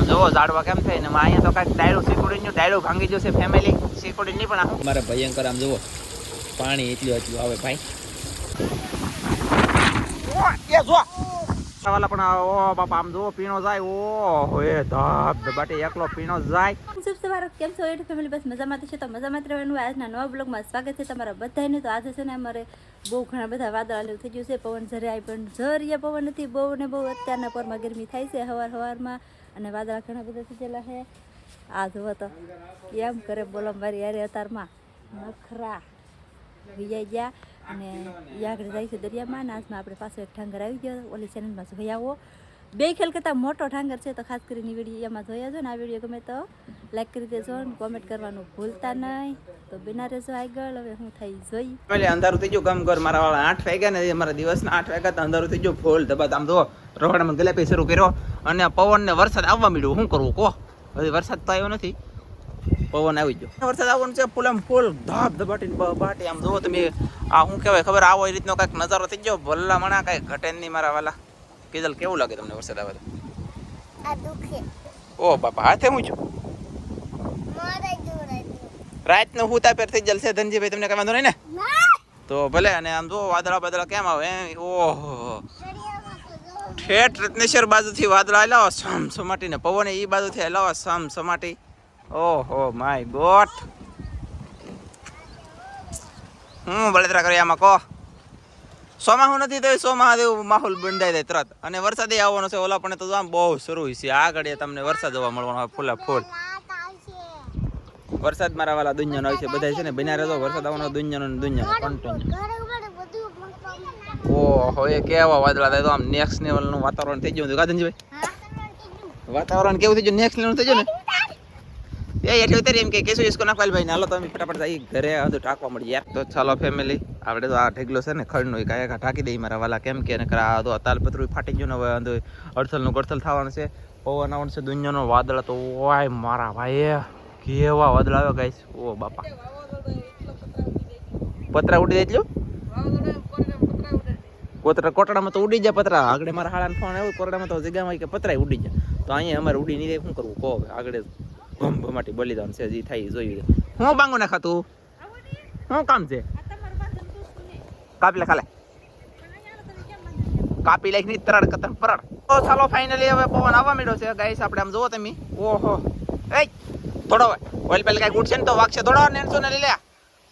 આમ જોવો ઝાડવા કેમ થાય ને અહીંયા તો કાંઈક ડાયરું સિક્યુરિટીનું ડાયરું ભાંગી જશે ફેમિલી સિક્યુરિટી નહીં પણ મારે ભયંકર આમ જોવો પાણી એટલું આવે ભાઈ વાલા પણ ઓ બાપા આમ જો પીણો જાય ઓ એ ધબ ધબાટી એકલો પીણો જાય શુભ સવાર કેમ છો એટ ફેમિલી બસ મજામાં છે તો મજામાં રહેવાનું આજના નવા બ્લોગમાં સ્વાગત છે તમારા બધાને તો આજે છે ને અમારે બહુ ઘણા બધા વાદળા થઈ ગયું છે પવન જરાય પણ જરીય પવન નથી બહુ ને બહુ અત્યારના પરમાં ગરમી થાય છે સવારમાં અને વાદળા ઘણા બધા થઈ ગયેલા છે આ જુઓ તો કેમ કરે બોલો મારી યારે અતારમાં નખરા વિજાઈ ગયા અને એ આગળ જાય છે દરિયામાં અને આજમાં આપણે પાછો એક ઠાંગર આવી ગયો ઓલી ચેનલમાં જોઈ આવો બે ખેલ કરતાં મોટો ઠાંગર છે તો ખાસ કરીને વિડીયો એમાં જોયા છો ને આ વિડીયો ગમે તો લાઈક કરી દેજો ને કોમેન્ટ કરવાનું ભૂલતા નહીં તો બિના રહેજો આગળ હવે હું થઈ જોઈ એટલે અંધારું થઈ ગયું ગમ ઘર મારા વાળા 8 વાગ્યા ને મારા દિવસના 8 વાગ્યા તો અંધારું થઈ ગયું ફૂલ ધબાત આમ જો રોકડામાં ગલેપી શરૂ કર્યો અને પવન ને વરસાદ આવવા મળ્યો શું કરવું કહો હજી વરસાદ તો આવ્યો નથી પવન આવી ગયો વરસાદ આવવાનું છે ફૂલ આમ ફૂલ ધબ ધબાટી બાટી આમ જોવો તમે આ શું કહેવાય ખબર આવો એ રીતનો કાંઈક નજારો થઈ ગયો ભલ્લા મણા કાંઈ ઘટે નહીં મારા વાલા કીધલ કેવું લાગે તમને વરસાદ આવે તો આ દુખે ઓ બાપા હાથે હું છું મારા જોડે રાતનો હુતા પેર થઈ જલશે ધનજીભાઈ તમને કઈ વાંધો નહીં ને તો ભલે અને આમ જો વાદળા બાદળા કેમ આવે ઓહો ઠેઠ રત્નેશ્વર બાજુથી વાદળા લાવો સમ સમાટીને પવન એ બાજુથી લાવો સમ સમાટી ઓહો માય ગોડ બળતરા કરી આમાં કહો સોમાહું નથી તો સોમાહાદેવ માહોલ બંધાઈ જાય તરત અને વરસાદ આવવાનો છે ઓલા પણ તો આમ બહુ શરૂ છે આગળ તમને વરસાદ જોવા મળવાનો ફૂલા ફૂલ વરસાદ મારા વાલા દુનિયાનો આવે છે બધા છે ને બન્યા રહેતો વરસાદ આવવાનો દુનિયાનો કન્ટિન્યુ ઓહો એ કેવા વાદળા થાય તો આમ નેક્સ્ટ લેવલનું વાતાવરણ થઈ ગયું ગાંધીભાઈ વાતાવરણ કેવું થઈ ગયું નેક્સ્ટ લેવલ થઈ ગયું ને એટલે અત્યારે એમ કે કેશું ઇસકો નાખવાલ ભાઈ હાલો તો અમે ફટાફટ જઈ ઘરે બધું ટાંકવા મળી યાર તો ચાલો ફેમિલી આપણે તો આ ઢેગલો છે ને ખડનો કાંઈ ટાંકી દઈ મારા વાલા કેમ કે આ તો તાલપત્રું ફાટી ગયું ને હવે અંદર અડથલનું ગડથલ થવાનું છે પવન આવવાનું છે દુનિયાનો વાદળ તો ઓય મારા ભાઈ કેવા વાદળ આવ્યો ગાઈસ ઓ બાપા પતરા ઉડી જાય એટલું કોટડામાં તો ઉડી જાય પતરા આગળ મારા હાડાને ફોન આવ્યો કોરડામાં તો જગ્યામાં કે પતરાય ઉડી જાય તો અહીંયા અમારે ઉડી નહીં શું કરવું કહો આગળ ભમાટી બલિદાન છે જે થાય જોઈ હું બાંગો નાખા તું શું કામ છે કાપી લે ખાલે કાપી લાઈક ની તરડ કતર પરડ તો ચાલો ફાઇનલી હવે પવન આવવા માંડ્યો છે ગાઈસ આપણે આમ જોવો તમે ઓહો એ થોડો ઓઇલ પેલ કાંઈ ઉડશે ને તો વાગશે થોડો નેણસો ને લઈ લે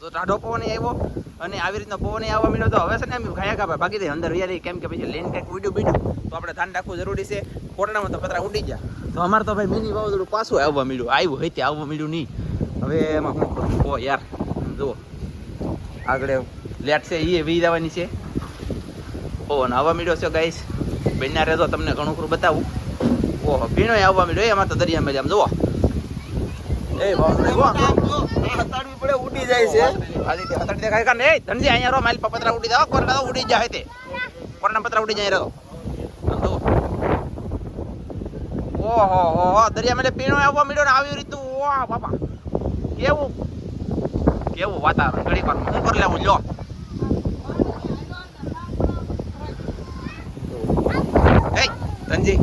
તો ટાઢો પવન આવ્યો અને આવી રીતનો પવન આવવા માંડ્યો તો હવે છે ને એમ ઘાયા કાપા ભાગી દે અંદર વિયારી કેમ કે પછી લેન કંઈક ઉડ્યું બીડ્યું તો આપણે ધ્યાન રાખવું જરૂરી છે કોટડામાં તો પતરા ઉડી ગયા તો અમારે તો ભાઈ મિની વાવાઝોડું પાછું આવવા મળ્યું આવ્યું હોય તે આવવા મળ્યું નહીં હવે એમાં શું કરું ઓ યાર જુઓ આગળ લેટ છે એ વી જવાની છે પવન આવવા મળ્યો છે ગાઈસ બન્યા રહેજો તમને ઘણું ખરું બતાવું ઓહો ભીણો આવવા મળ્યો એમાં તો દરિયામાં આમ જુઓ એ હતાડવી પડે ઉડી જાય છે આદિત્ય હતાડી દેખાય કા નહીં ધનજી અહીંયા રો માઇલ પતરા ઉડી જાવ કોરડા તો ઉડી જાય તે કોરડા પતરા ઉડી જાય રહ્યો ઓહો દરિયા માટે પીણો આવવા મળ્યો ને આવી રીતનું વાહ બાપા કેવું કેવું વાતાવરણ ઘડી વાર હું કરી લેવું લો એ ધનજી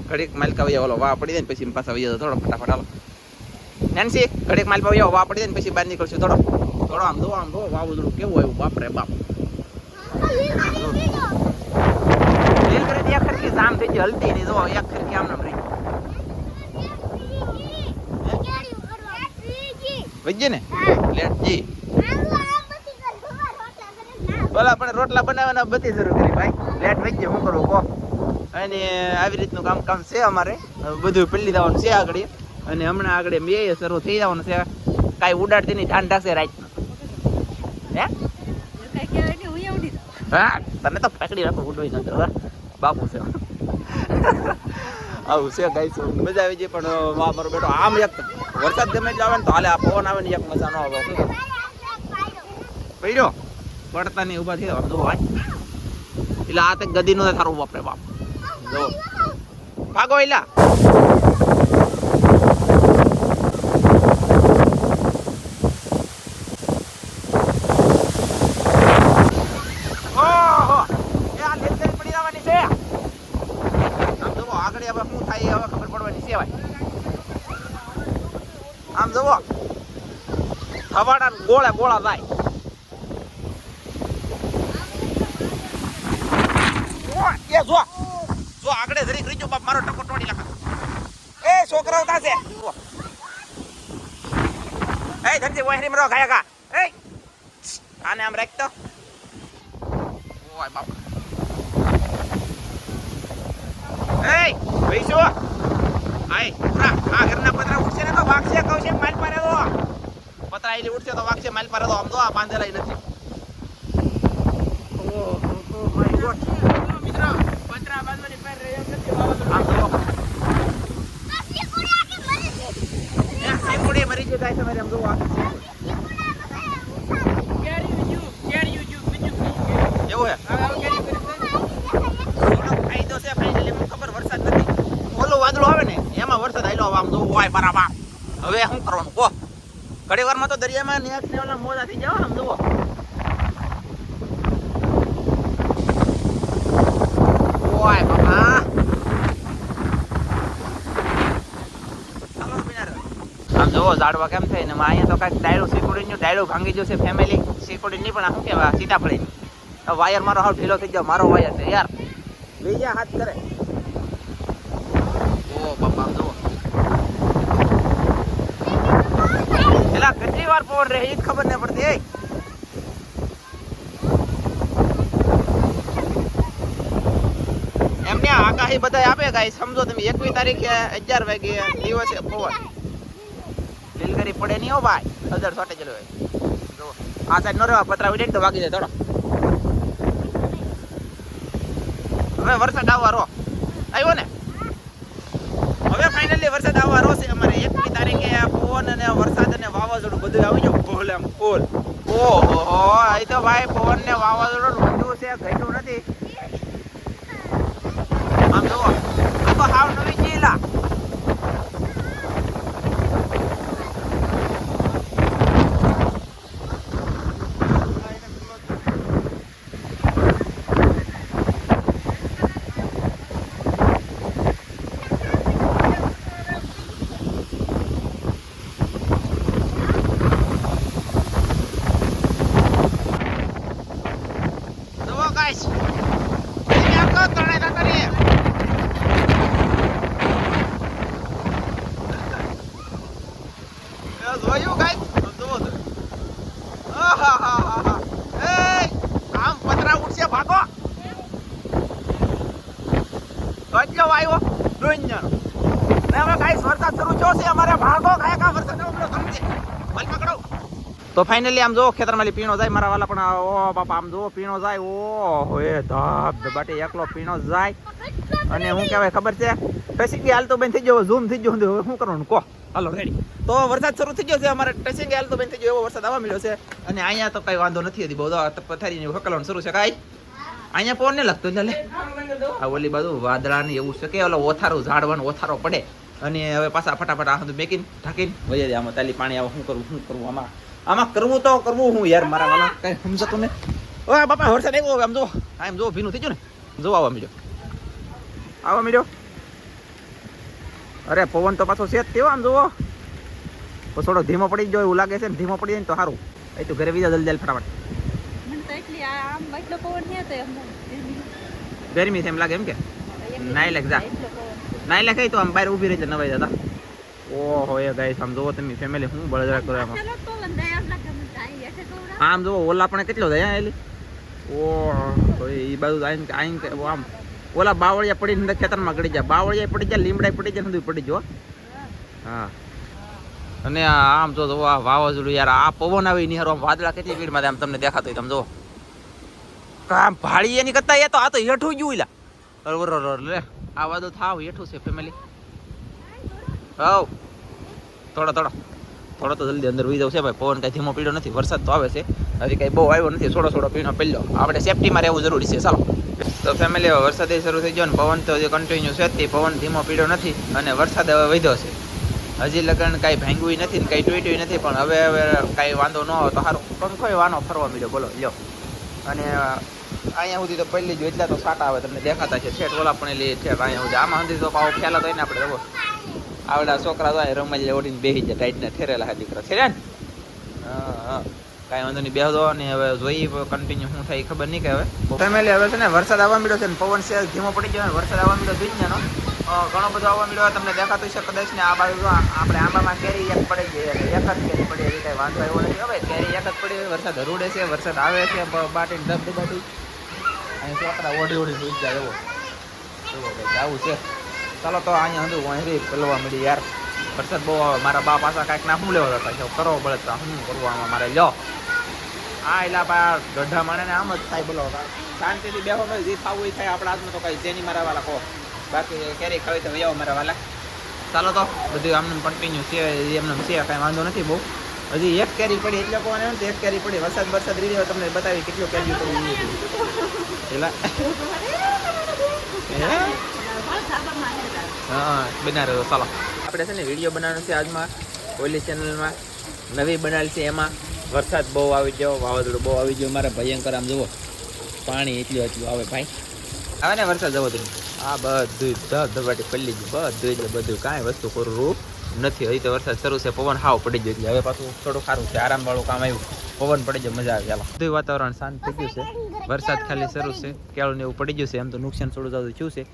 ઘડીક માઇલ કાવી ઓલો વાહ પડી જાય ને પછી પાછા વૈયા થોડો ફટાફટ હાલો નેન્સી ઘડીક માઇલ પાવી વાહ પડી જાય ને પછી બહાર નીકળશું થોડો આમ દો વાવાઝોડું કેવું આવ્યું બાપ રે બાપ રેલ કરે એક ખરખી જામ થઈ ગઈ હલતી નહીં જો એક ખરખી આમ નામ રહી વજ્જે ને લેટ જી બોલા પણ રોટલા બનાવવાના બધી શરૂ કરી ભાઈ લેટ વજ્જે શું કરવું કહો અને આવી રીતનું કામ છે અમારે બધું પલ્લી દેવાનું છે આગળ અને હમણાં આગળ બે શરૂ થઈ જવાનું છે કાંઈ ઉડાડતી નહીં ધ્યાન રાખશે રાતનું હે હા તને તો પકડી રાખો ઉડવી નગર બાપુ છે આવું છે ગાઈસ મજા આવી જાય પણ મારો બેટો આમ એક વરસાદ ગમે એટલે આવે ને તો હાલે આ પવન આવે ને એક મજા ન આવે પડ્યો પડતા નહીં ઉભા થયા જો ભાઈ એટલે આ તો ગદીનો થારું બાપરે બાપ જો ભાગો એલા આગળ હવે શું થાય હવે ખબર પડવાની છે ભાઈ આમ જુઓ હવાડા ગોળે ગોળા જાય. એ જો જો આગળ જરીક રીજો બાપ મારો ટકો તોડી નાખે. એ છોકરાઓ તાસે એ ધનજી વહેરી મરો ગાયા ગા. એ આને આમ રાખ તો. ઓય બાપ. એ પૈસો આય પૂરા આ ઘરના પતરા ઉઠશે ને તો વાગશે કહું છે માલ પારે દો. પતરા આઈલી ઉઠશે તો વાગશે માલ પારે દો. આમ તો આ બાંધેલાય નથી. ઓ માય ગોડ મિત્રો પતરા બાંધવાની પાર રહ્યો નથી. આમ તો સેકુડી મરી ગઈ ગાય તમારે. આમ જોવા એવું હે ફાયદો છે ફાઇનલી મને ખબર વરસાદ નથી. ઓલું વાદળું આવે ને એમાં વરસાદ આયલો. આમ જોવું હોય બરાબર. હવે શું કરવાનું કહો. ઘડી વારમાં તો દરિયામાં નેક ને ઓલા મોજા થઈ જાવ. આમ જુઓ ઓય બાપા. આમ જોવો ઝાડવા કેમ થાય ને અહીંયા તો કઈક ડાયરું સિક્યુરિટી ડાયરું ભાંગી ગયું છે. ફેમિલી સિક્યુરિટી નહીં પણ આ શું કહેવાય સીતાફળી વાયર મારો હાવ ઢીલો થઈ ગયો. મારો વાયર છે યાર. બીજા હાથ કરે. ઓ બાપા આમ જુઓ એલા કેટલી વાર પવન રહે એ ખબર નહીં પડતી. એમને આગાહી બધા આપે ગાય સમજો તમે. 21 તારીખે 11 વાગે દિવસે પવન લીલગરી પડે નહીં હો ભાઈ. અદર સોટે ચલો જો આ સાઈડ નો રેવા પતરા ઉડે તો વાગી જાય થોડો. હવે વરસાદ આવવાનો આવ્યો ને. હવે ફાઇનલી વરસાદ આવવાનો છે અમારે. 21 તારીખે પવન અને વરસાદ અને વાવાઝોડું બધું આવી ગયું ફૂલ એમ ફૂલ. ઓહો અહીં તો ભાઈ પવન ને વાવાઝોડું વધ્યું છે ઘટ્યું નથી. આમ જુઓ આ તો હાવ નવી cheela. guys. Ini aku tolong tadi. Ya, જોયું guys. જુઓ તો. આહાહાહા. એ આમ પતરા ઉડશે ભાગો. ગજ્જો આવ્યો ડોન્યાનો. ને હવે guys વરસાદ શરૂ થયો છે અમારે. ભાગો કાયા કા વરસાદ આવલો સમજે. મલ પકડો. તો ફાઇનલી આમ જો ખેતરમાં પીણો જાય મારા વાલા. પણ ઓ બાપા આમ જો પીણો જાય. ઓ એ ધબ ધબાટે એકલો પીણો જાય. અને શું કહેવાય ખબર છે ટસિંગ હાલતો બંધ થઈ ગયો. ઝૂમ થઈ ગયો. હવે શું કરવાનું કહો. હાલો રેડી. તો વરસાદ શરૂ થઈ ગયો છે અમારે. ટસિંગ હાલતો બંધ થઈ ગયો એવો વરસાદ આવવા મળ્યો છે. અને અહીંયા તો કઈ વાંધો નથી હતી. બહુ પથારીની હકલવાનું શરૂ છે. કાંઈ અહીંયા પવન નહીં લાગતો. એટલે આ ઓલી બાજુ વાદળાની એવું છે કે ઓલો ઓથારું ઝાડવાનું ઓથારો પડે. અને હવે પાછા ફટાફટ આ બધું મેકીને ઢાંકીને વહી જાય. આમાં તાલી પાણી આવે. શું કરવું આમાં કરવું તો કરવું હું યાર મારા વાલા. કઈ સમજતું ને. ઓય બાપા વરસાદ આવ્યો. આમ જો આમ જો ભીનું થઈ ગયું ને. જો આવવા મીડ્યો. આવવા મીડ્યો. અરે પવન તો પાછો છે જ તેવો. આમ જુઓ તો થોડો ધીમો પડી ગયો એવું લાગે છે ને. ધીમો પડી જાય ને તો સારું. એ તું ઘરે બીજા જલ્દી ફટાફટ. મને તો એટલી આમ એટલો પવન નહીં હતો એમ. ગરમી છે એમ લાગે. એમ કે નાઈ લાગ જા નાઈ લાગે તો આમ બહાર ઊભી રહી જાય નવાઈ જતા. ઓહો એ ગાઈસ આમ જોવો તમે ફેમિલી હું બળદરા કરો એમાં. આમ જોવો ઓલા પણ કેટલો જાય એલી. ઓહો એ બાજુ આમ ઓલા બાવળિયા પડી અંદર ખેતરમાં ગળી જાય. બાવળિયા પડી જાય લીમડા પડી જાય બધું પડી જો. હા અને આમ જો આ વાવાઝોડું યાર. આ પવન આવી નહીં હારો. વાદળા કેટલી સ્પીડમાં આમ તમને દેખાતો હોય તમે જો. આમ ભાળી એની કરતા એ તો આ તો હેઠું ગયું લા. લે આ વાદળ થાવ હેઠું છે ફેમિલી. હવ થોડો તો જલ્દી અંદર વહી જવું છે ભાઈ. પવન કઈ ધીમો પીડ્યો નથી. વરસાદ તો આવે છે હજી કઈ બહુ આવ્યો નથી. થોડો પીણો પડ્યો. આપણે સેફટીમાં રહેવું જરૂરી છે. ચાલો તો ફેમિલી હવે વરસાદ શરૂ થઈ ગયો ને પવન તો જે કન્ટિન્યુ છે તે પવન ધીમો પીડ્યો નથી. અને વરસાદ હવે વધ્યો છે. હજી લગન કાંઈ ભાંગ્યું નથી ને કાંઈ ટૂટ્યું નથી. પણ હવે કાંઈ વાંધો ન હોય તો સારું. પંખો વાનો ફરવા મળ્યો બોલો લ્યો. અને અહીંયા સુધી તો પહેલી જ એટલા તો સાટા આવે તમને દેખાતા છે. છેટ ઓલા પણ લે છેટ અહીંયા સુધી. આમાં સુધી તો પાવો ખ્યાલ હતો ને આપણે આવડા છોકરા તો રમાઈ ઓડીને બેસી જાય ટાઈટના ઠેરેલા હા દીકરા છે ને. હા કાંઈ વાંધો નહીં બેસો ને હવે જોઈએ કન્ટિન્યુ શું થાય ખબર નહીં કે હવે ફેમિલી હવે છે ને વરસાદ આવવા મળ્યો છે ને પવન છે ધીમો પડી ગયો વરસાદ આવવા મળ્યો દુનિયાનો ઘણો બધો આવવા મળ્યો તમને દેખાતું છે કદાચ ને આ બાજુ આપણે આંબામાં કેરી એક પડી ગઈ એક જ કેરી પડી એવી કાંઈ વાંધો એવો નથી હવે કેરી એક જ પડી વરસાદ હરુડે છે વરસાદ આવે છે બાટીને ધબધબાટી અહીં છોકરા ઓઢી સુઈ જાય એવો આવું છે. ચાલો તો અહીંયા હંધું વહેરી પલવા મળી યાર વરસાદ બહુ આવે મારા બા પાછા કાંઈક ના શું લેવા હતા કરવો પડે તો શું કરવું આમાં મારે લો હા એલા પા ગઢા માણે આમ જ થાય બોલો શાંતિથી બેહો મળે જે ખાવું એ થાય આપણા હાથમાં તો કઈ જેની મારા વાલા કહો બાકી કેરી ખાવી તો વૈયાવો મારા વાલા. ચાલો તો બધું આમને કન્ટિન્યુ છે એમને છે કાંઈ વાંધો નથી બહુ હજી એક કેરી પડી એટલે કોને એમ એક કેરી પડી વરસાદ રીડી તમને બતાવી કેટલું કેરી પડી એલા હા બના રહ્યો. ચાલો આપણે છે ને વિડીયો બનાવવાનો છે આજમાં ઓલી ચેનલમાં નવી બનાવેલી છે એમાં વરસાદ બહુ આવી ગયો વાવાઝોડું બહુ આવી ગયો મારા ભયંકર આમ જુઓ પાણી એટલું આવે ભાઈ આવે ને વરસાદ જવો તમે આ બધું ધબધબાટી પલ્લી ગયું બધું એટલે બધું કાંઈ વસ્તુ કરવું નથી હજી તો વરસાદ શરૂ છે પવન હાવ પડી ગયો એટલે હવે પાછું થોડું સારું છે આરામવાળું કામ આવ્યું પવન પડી જાય મજા આવે ચાલો બધું વાતાવરણ શાંત થઈ ગયું છે વરસાદ ખાલી શરૂ છે કેળું ને એવું પડી ગયું છે એમ તો નુકસાન થોડું જાદું થયું છે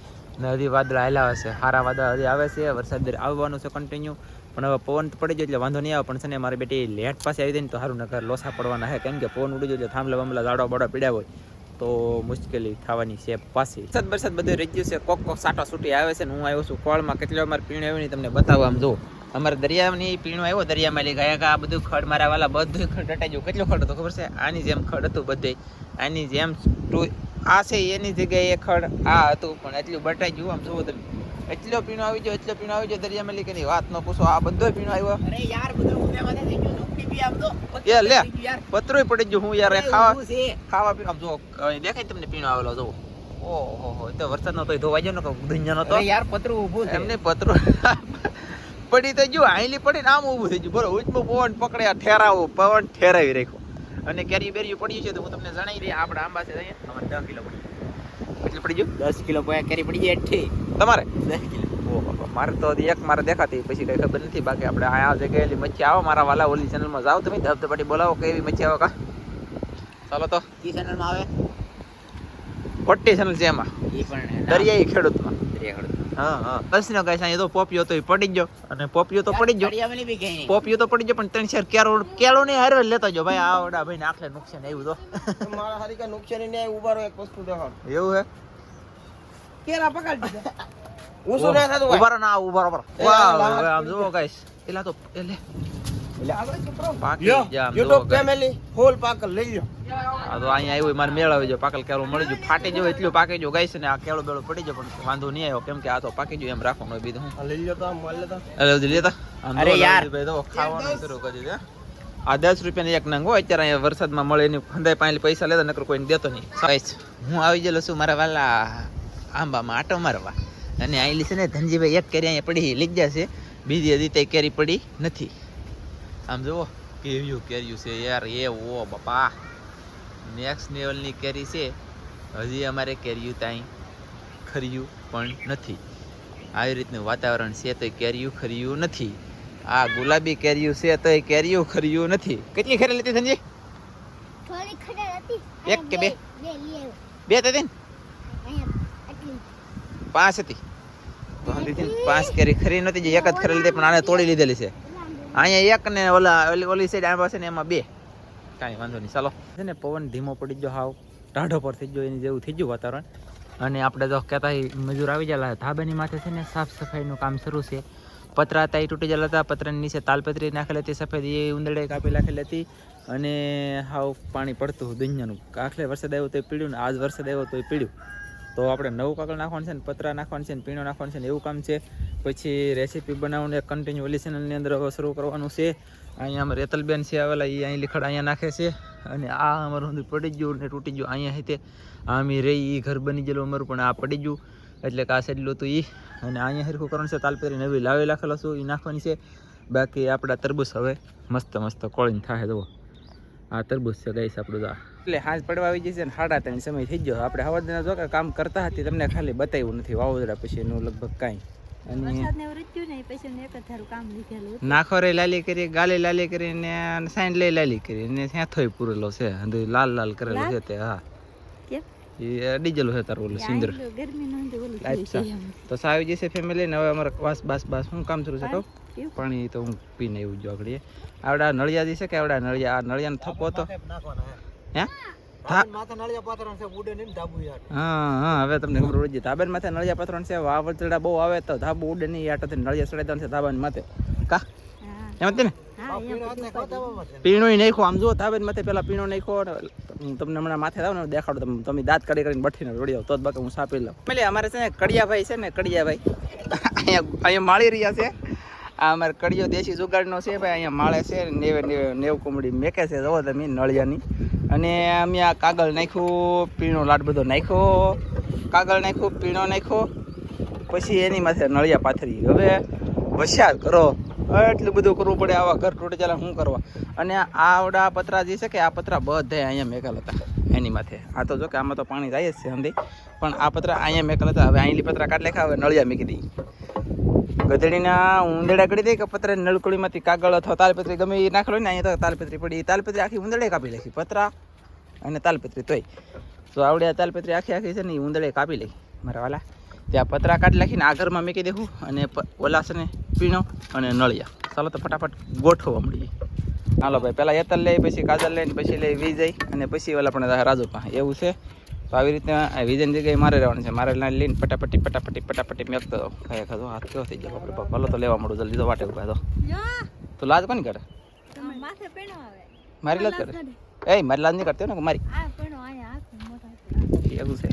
ને હજી વાદળા હાલ્યા છે સારા વાદળા હજી આવે છે વરસાદ આવવાનું છે કન્ટિન્યુ પણ હવે પવન પડી ગયો એટલે વાંધો નહીં આવે પણ છે ને મારી બેટી લેટ પાસે આવી જાય ને તો સારું નકર લોસા પડવાના છે કેમ કે પવન ઉડી ગયો એટલે થાંભલા વાંભલા જાડો બાડો પીડ્યા હોય તો મુશ્કેલી થવાની છે પાછી વરસાદ બધું રહી ગયું છે કોક સાટા છૂટી આવે છે ને હું આવ્યો છું કોળમાં કેટલો અમારે પીણું આવ્યું નહીં તમને બતાવવા આમ જો અમારે દરિયાની પીણું આવ્યો દરિયામાં લઈ ગયા આ બધું ખડ મારા વાલા બધું ખડ ડટાઈ ગયું કેટલું ખડ હતો ખબર છે આની જેમ ખડ હતું બધે આની જેમ આ છે એની જગ્યાએ એ ખડ આ હતું પણ એટલું બટાઈ ગયું આમ જોવો તમે એટલો પીણો આવી ગયો દરિયામાં લઈ કે વાત ન પૂછો આ બધો પીણો આવ્યો અરે યાર બધું લે પતરું પડી ગયું હું યાર ખાવા પીવા આમ જો દેખાય તમને પીણો આવેલો જો ઓહો તો વરસાદ નો તો ધોવાઈ ગયો ને દુનિયા નો તો યાર પતરું ઊભું એમને પતરું પડી થઈ ગયું આઈલી પડીને આમ ઊભું થઈ ગયું બરોબર ઉચમો પવન પકડે પવન ઠેરાવી રાખ્યો અને કેરી બેરી પડ્યું છે તો હું તમને જણાવી દઈએ આપણે આંબા છે અહીંયા અમારે 10 કિલો પડી કેટલું પડી ગયું 10 કિલો કેરી પડી જાય ઠી તમારે 10 કિલો ઓહો મારે તો એક મારે દેખાતી પછી કઈ ખબર નથી બાકી આપણે આ જગ્યાએ મચ્છી આવો મારા વાલા ઓલી ચેનલમાં જાઓ તમે ધબધબાટી બોલાવો કેવી મચ્છી આવે કા ચાલો તો કી ચેનલમાં આવે કોટી ચેનલ છે એમાં એ પણ દરિયાઈ ખેડૂતમાં હા બસ ને ગાઈસ અહીંયા તો પોપિયો તો પડી ગયો અને પોપિયો તો પડી ગયો પોપિયો તો પડી ગયો પણ 3-4 કેળો ને હારે લેતા જો ભાઈ આવડા ભાઈ ને આખલે નુકસાન આવ્યું તો મારા હારી કા નુકસાન ને ઉભારો એક વસ્તુ દેખાડ એવું હે કેરા પકડ દીધા ઉસો ના થાતો ઉભારો ના ઉભારો વાહ આમ જો ગાઈસ એલા તો એલે YouTube ફેમિલી હોલ પાકલ લઈ લો આ તો અહીંયા આવ્યું મારે મેળ આવી ગયો પાકલ કેળો મળી ગયો ફાટી ગયો એટલું પાકી ગયો ગાઈસ ને આ કેળો બેળો પડી ગયો પણ વાંધો નહીં આવ્યો કેમ કે આ તો પાકી ગયો એમ રાખવાનું બીજું હું લઈ લ્યો તો મોલ લેતા અરે લેતા અરે યાર ભાઈ તો ખાવાનું શરૂ કરી દે આ 10 રૂપિયાની એક નંગ હોય અત્યારે અહીંયા વરસાદમાં મળે એની ખંદાઈ પાણી પૈસા લેતા નકર કોઈને દેતો નહીં ગાઈસ હું આવી ગયેલો છું મારા વાલા આંબામાં આટો મારવા અને આઈલી છે ને ધનજીભાઈ એક કેરી અહીંયા પડી લઈ ગયા છે બીજી હજી તે કેરી પડી નથી આમ જુઓ કેવ્યું કેર્યું છે યાર એ ઓ બાપા નેક્સ્ટ લેવલની કેરી છે હજી અમારે કેર્યું ત્યાં ખર્યું પણ નથી આવી રીતનું વાતાવરણ છે તો કેર્યું ખર્યું નથી આ ગુલાબી કેર્યું છે તો કેર્યું ખર્યું નથી કેટલી ખેરી લીધી સંજી થોડી ખડર હતી એક કે બે બે તો હતી ને 5 હતી તો દીધી 5 કેરી ખરી નથી જે એક જ ખરી લીધી પણ આને તોડી લીધેલી છે અહીંયા એક ને ઓલી સાઈડ આ પાસે ને એમાં 2 કાંઈ વાંધો નહીં ચાલો છે ને પવન ધીમો પડી ગયો હાવ ટાઢો પર થઈ ગયો એની જેવું થઈ ગયું વાતાવરણ અને આપણે તો કહેતા મજૂર આવી ગયેલા ધાબાની માથે છે ને સાફ સફાઈનું કામ શરૂ છે પતરા હતા એ તૂટી ગયેલા હતા પતરાની નીચે તાલપત્રી નાખેલી હતી સફેદ એ ઉંદરડે કાપી નાખેલી હતી અને હાવ પાણી પડતું દુનિયાનું આખલે વરસાદ આવ્યો તો પીડ્યું ને આજ વરસાદ આવ્યો તો પીડ્યું તો આપણે નવું કાગળ નાખવાનું છે ને પતરા નાખવાનું છે ને પીણો નાખવાનું છે ને એવું કામ છે પછી રેસીપી બનાવવાનું કન્ટિન્યુ ઓલી ચેનલની અંદર શરૂ કરવાનું છે અહીંયા અમારે રેતલબેન છે આવેલા એ અહીં લીખડ અહીંયા નાખે છે અને આ અમારું બધું પડી ગયું ને તૂટી ગયું અહીંયા તે આમી રહી એ ઘર બની ગયેલું અમારું પણ આ પડી ગયું એટલે કે આ સાઈડલું હતું એ અને અહીંયા હરખું કરવાનું છે તાલપેરી નવી લાવી નાખેલો છું એ નાખવાની છે બાકી આપણા તરબૂચ હવે મસ્ત કોળીને થાય જુઓ આ તરબૂચ છે ગાઈસ આપણું તો એટલે હાથ પડવા આવી જશે ને 3:30 સમય થઈ ગયો આપણે હવાના જો કે કામ કરતા હતી તમને ખાલી બતાવ્યું નથી વાવાઝોડા પછી એનું લગભગ કાંઈ અને વરસાદ ને એવું રીત્યું ને પછી મેં એક જ ધારું કામ લીધેલું હતું. નાખોરે લાલી કરી, ગાલે લાલી કરીને અને સાઈન લઈ લાલી કરી અને ત્યાંથોય પૂરેલો છે અંદર લાલ લાલ કરેલો છે તે. હા કેમ એ ડીઝલ છે તારું ઓલું સિંદર ગરમી નું ઓલું લાઈટ થયું સા. છે એમ. તો સાવી જશે ફેમિલી ને હવે અમારે બસ શું કામ શરૂ છે કહું કેવું? પાણી તો હું પીને એવું જો આગળ આવડા નળિયા દી છે કે આવડા નળિયા આ નળિયાનો થપ્પો હતો હે હા હા હવે તમને ખબર પડી ગઈ ધાબા માથે નળિયા પાથરણ છે વાવળચડા બહુ આવે તો ધાબુ ઉડે નહીં આટાથી નળિયા ચડાઈ દેવાનું છે ધાબા માથે કા હા એમ જ ને હા અહીંયા પીણું નાખો આમ જો ધાબા માથે પેલા પીણું નાખો હું તમને હમણાં માથે આવું ને દેખાડો તમે દાંત કાઢી કરીને બઠીને રોડી આવો તો જ બાકી હું સાપી લઉં એટલે અમારે છે ને કડિયાભાઈ છે ને કડિયાભાઈ અહીંયા માળી રહ્યા છે આ અમારે કડિયો દેશી જુગાડનો છે ભાઈ અહીંયા માળે છે નેવ કોમડી મેકે છે જવો તમે નળિયાની અને અમે આ કાગળ નાખ્યું પીણો લાટ બધો નાખ્યો કાગળ નાખ્યું પીણો નાખ્યો પછી એની માથે નળિયા પાથરી હવે હોશિયાર કરો એટલું બધું કરવું પડે આવા ઘર તૂટે ચાલે શું કરવા અને આવડા પતરા જે છે કે આ પતરા બધા અહીંયા મેકેલ હતા એની માથે આ તો જો કે આમાં તો પાણી જાય જ છે સમજી પણ આ પતરા અહીંયા મેકેલ હતા હવે અહીંલી પતરા કાઢ લેખા હવે નળિયા મૂકી દઈ ગધડીના ઉંદેડા કરી દઈ કે પતરા નળકડીમાંથી કાગળ અથવા તાલપત્રી ગમે એ નાખેલો ને અહીંયા તો તાલપત્રી પડી તાલપત્રી આખી ઉંદડે કાપી લેખી પતરા અને તાલપત્રી તોય તો આવડે તાલપત્રી આખી છે ને એ ઉંદડે કાપી લઈ મારા વાલા ત્યાં પતરા કાઢી નાખીને આ ઘરમાં મૂકી દેવું અને ઓલા છે ને પીણો અને નળિયા ચાલો તો ફટાફટ ગોઠવવા મળીએ હાલો ભાઈ પહેલાં એતલ લઈ પછી કાજલ લઈને પછી લઈ વિજય અને પછી ઓલા પણ રાજુપા એવું છે તો આવી રીતના વિજયની જગ્યાએ મારે રહેવાનું છે મારે લઈને ફટાફટી મેકતો ખરેખર હાથ કેવો થઈ ગયો આપણે ભલો તો લેવા મળું જલ્દી તો વાટે ઉભા તો લાજ કોની કરે માથે પેણો આવે મારી લાજ કરે મારી લાજ નહીં કરતી ને મારી આ પેણો અહીંયા આ મોટા એવું છે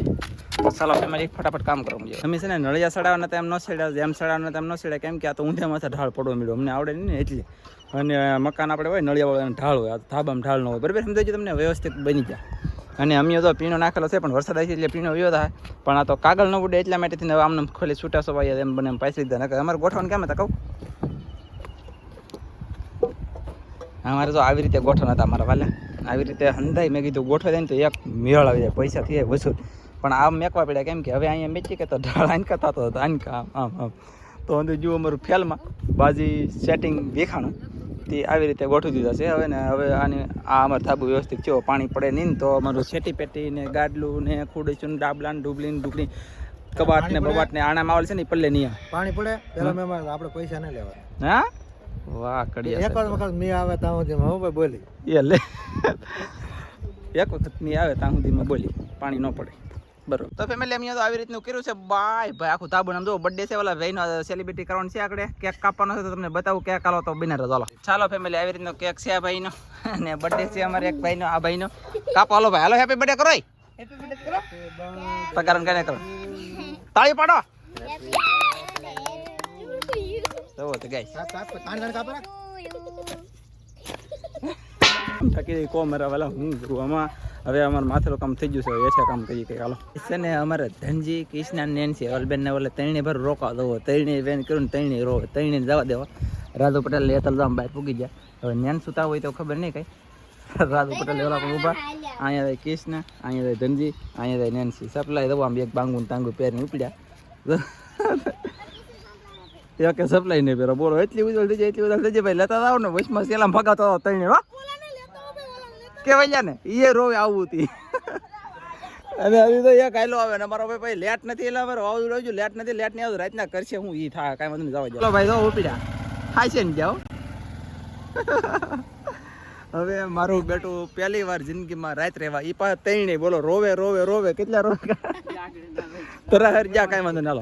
તો ચાલો ફેમિલી ફટાફટ કામ કરવા મળીએ અમે છે ને નળિયા સડાવવાના તેમ ન સડ્યા જેમ સડાવવાના તેમ ન સડ્યા કેમ કે આ તો ઊંધે માથે ઢાળ પડવા મળ્યો અમને આવડે નહીં ને એટલે અને મકાન આપણે હોય નળિયાવાળાને ઢાળ હોય આ ધાબામાં ઢાળ ન હોય બરાબર સમજાય છે તમને વ્યવસ્થિત બની જાય અને અમે તો પીણો નાખેલો છે પણ વરસાદ આવી છે એટલે પીણો વ્યો થાય પણ આ તો કાગળ ન ઉડે એટલા માટેથી હવે આમને ખોલી છૂટા સવાય એમ બને એમ પાછી લીધા નકર અમારે ગોઠવણ કેમ હતા કહું અમારે તો આવી રીતે ગોઠવણ હતા અમારા વાલે આવી રીતે હંધાઈ મેં કીધું ગોઠવાઈ જાય ને તો એક મેળ આવી જાય પૈસા થઈ વસૂલ પણ આમ મેકવા પડ્યા કેમ કે હવે અહીંયા મેચી કે તો ઢાળ આનકા થતો હતો આનકા આમ આમ તો અંદર જુઓ અમારું ફેલમાં બાજી સેટિંગ દેખાણું તે આવી રીતે ગોઠવી દીધા છે હવે ને હવે આને આ અમારું થાબુ વ્યવસ્થિત છે પાણી પડે નહીં ને તો અમારું સેટી પેટી ને ગાડલું ને ખુડીચું ડાબલા ડુબલી ડુબલી કબાટ ને બબાટ ને આણા માવલ છે ને પલ્લે નહીં પાણી પડે પેલા મેં આપણે પૈસા નહીં લેવા હા વાહ કડિયા એક વખત મી આવે ત્યાં સુધી હું ભાઈ બોલી એ લે એક વખત ની આવે ત્યાં સુધીમાં બોલી પાણી ન પડે બરોબર તો ફેમિલી અમે તો આવી રીતનું કર્યું છે બાય ભાઈ આખું તાબુ આમ જો બર્થડે છે ઓલા ભાઈનો સેલિબ્રિટી કરવાનું છે આગળ કેક કાપવાનો છે તો તમને બતાવું કેક કાલો તો બિના ચાલો ચાલો ફેમિલી આવી રીતનો કેક છે આ ભાઈનો અને બર્થડે છે અમારે એક ભાઈનો આ ભાઈનો કાપો હાલો ભાઈ હાલો હેપી બર્થડે કરો હેપી બર્થડે કરો પગારણ કને કરો તાળી પાડો તો તો ગાઈસ થકી કો મારા વાલા હું કરું આમાં હવે અમારે માથેલું કામ થઈ ગયું છે એછે કામ કરીએ કંઈક હાલો છે ને અમારે ધનજી કૃષ્ણા નેન્સી અલબેન ને ઓલે તૈણી ભર રોકા દો તૈણી બેન કરું તૈણી રોવે તૈણી જવા દેવા રાજુ પટેલ લેતલ જામ બહાર પૂગી ગયા હવે નેન સુતા હોય તો ખબર નહીં કઈ રાજુ પટેલ ઓલા પણ ઊભા અહીંયા જાય કૃષ્ણ અહીંયા જાય ધનજી અહીંયા જાય નેન્સી સપ્લાય દવા આમ એક બાંગું તાંગું પહેરીને ઉપડ્યા કે સપ્લાય નહીં પહેરો બોલો એટલી ઉજવળ થઈ જાય ભાઈ લેતા આવો ને વચમાં સેલામ ભગાતો તૈણી હો કેવાય જા ને એ રોવે આવું હતી અને હજી તો એક આયલો આવે ને અમારો ભાઈ લેટ નથી એટલે અમારે વાવડું રહ્યું લેટ નથી લેટ નહીં આવતું રાતના કરશે હું ઈ થાય કાંઈ વાંધો નહીં જવા ચાલો ભાઈ તો ઉપડ્યા હાય છે ને જાઓ હવે મારું બેટું પહેલી વાર જિંદગીમાં રાત રહેવા એ પાસે તૈણી બોલો રોવે રોવે રોવે કેટલા રોવે તરા હર જા કાંઈ વાંધો નહીં હાલો